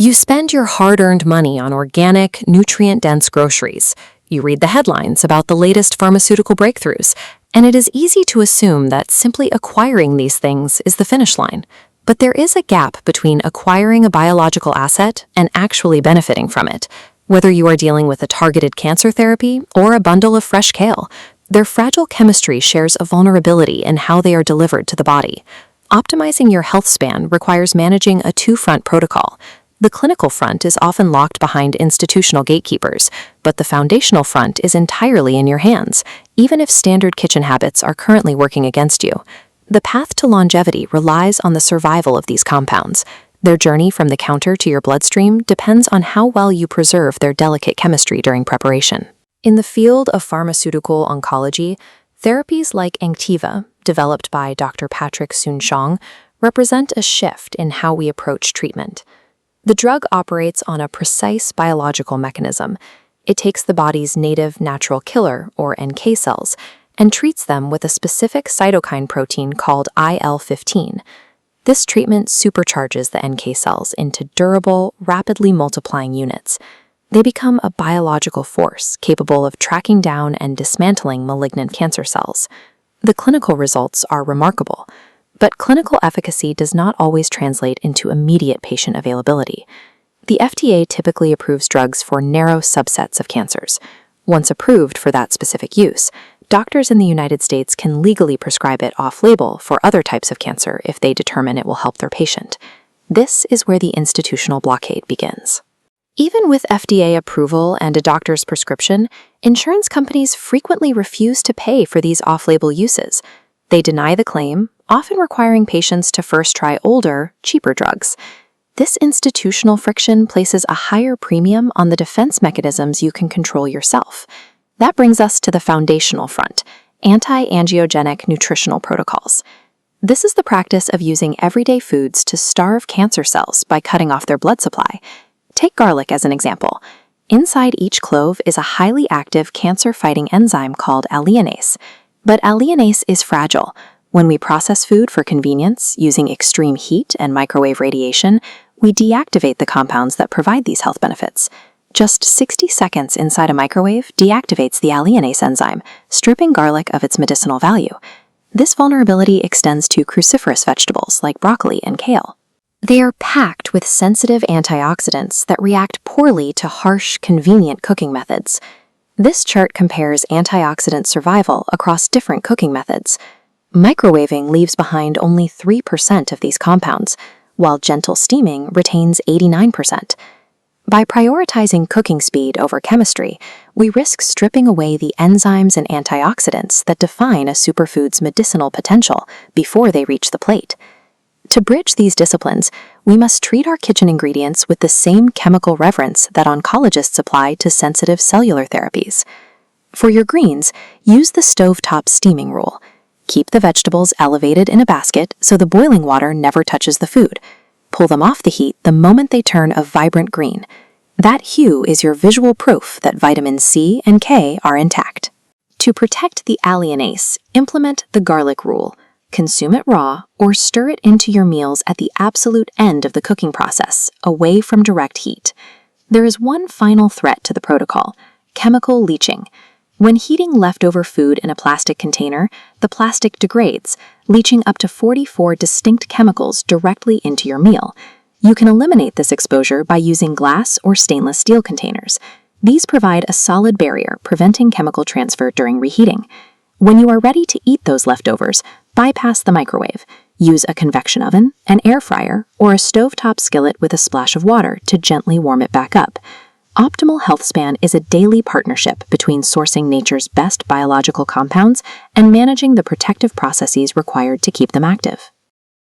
You spend your hard-earned money on organic, nutrient-dense groceries. You read the headlines about the latest pharmaceutical breakthroughs, and it is easy to assume that simply acquiring these things is the finish line. But there is a gap between acquiring a biological asset and actually benefiting from it. Whether you are dealing with a targeted cancer therapy or a bundle of fresh kale, their fragile chemistry shares a vulnerability in how they are delivered to the body. Optimizing your health span requires managing a two-front protocol. The clinical front is often locked behind institutional gatekeepers, but the foundational front is entirely in your hands, even if standard kitchen habits are currently working against you. The path to longevity relies on the survival of these compounds. Their journey from the counter to your bloodstream depends on how well you preserve their delicate chemistry during preparation. In the field of pharmaceutical oncology, therapies like Anktiva, developed by Dr. Patrick Soon-Shiong, represent a shift in how we approach treatment. The drug operates on a precise biological mechanism. It takes the body's native natural killer, or NK cells, and treats them with a specific cytokine protein called IL-15. This treatment supercharges the NK cells into durable, rapidly multiplying units. They become a biological force capable of tracking down and dismantling malignant cancer cells. The clinical results are remarkable, but clinical efficacy does not always translate into immediate patient availability. The FDA typically approves drugs for narrow subsets of cancers. Once approved for that specific use, doctors in the United States can legally prescribe it off-label for other types of cancer if they determine it will help their patient. This is where the institutional blockade begins. Even with FDA approval and a doctor's prescription, insurance companies frequently refuse to pay for these off-label uses. They deny the claim, often requiring patients to first try older, cheaper drugs. This institutional friction places a higher premium on the defense mechanisms you can control yourself. That brings us to the foundational front, anti-angiogenic nutritional protocols. This is the practice of using everyday foods to starve cancer cells by cutting off their blood supply. Take garlic as an example. Inside each clove is a highly active cancer-fighting enzyme called alliinase. But alliinase is fragile. When we process food for convenience using extreme heat and microwave radiation, we deactivate the compounds that provide these health benefits. Just 60 seconds inside a microwave deactivates the alliinase enzyme, stripping garlic of its medicinal value. This vulnerability extends to cruciferous vegetables like broccoli and kale. They are packed with sensitive antioxidants that react poorly to harsh, convenient cooking methods. This chart compares antioxidant survival across different cooking methods. Microwaving leaves behind only 3% of these compounds, while gentle steaming retains 89%. By prioritizing cooking speed over chemistry, we risk stripping away the enzymes and antioxidants that define a superfood's medicinal potential before they reach the plate. To bridge these disciplines, we must treat our kitchen ingredients with the same chemical reverence that oncologists apply to sensitive cellular therapies. For your greens, use the stovetop steaming rule. Keep the vegetables elevated in a basket so the boiling water never touches the food. Pull them off the heat the moment they turn a vibrant green. That hue is your visual proof that vitamins C and K are intact. To protect the alliinase, implement the garlic rule. Consume it raw or stir it into your meals at the absolute end of the cooking process, away from direct heat. There is one final threat to the protocol: chemical leaching. When heating leftover food in a plastic container, the plastic degrades, leaching up to 44 distinct chemicals directly into your meal. You can eliminate this exposure by using glass or stainless steel containers. These provide a solid barrier, preventing chemical transfer during reheating. When you are ready to eat those leftovers, bypass the microwave. Use a convection oven, an air fryer, or a stovetop skillet with a splash of water to gently warm it back up. Optimal health span is a daily partnership between sourcing nature's best biological compounds and managing the protective processes required to keep them active.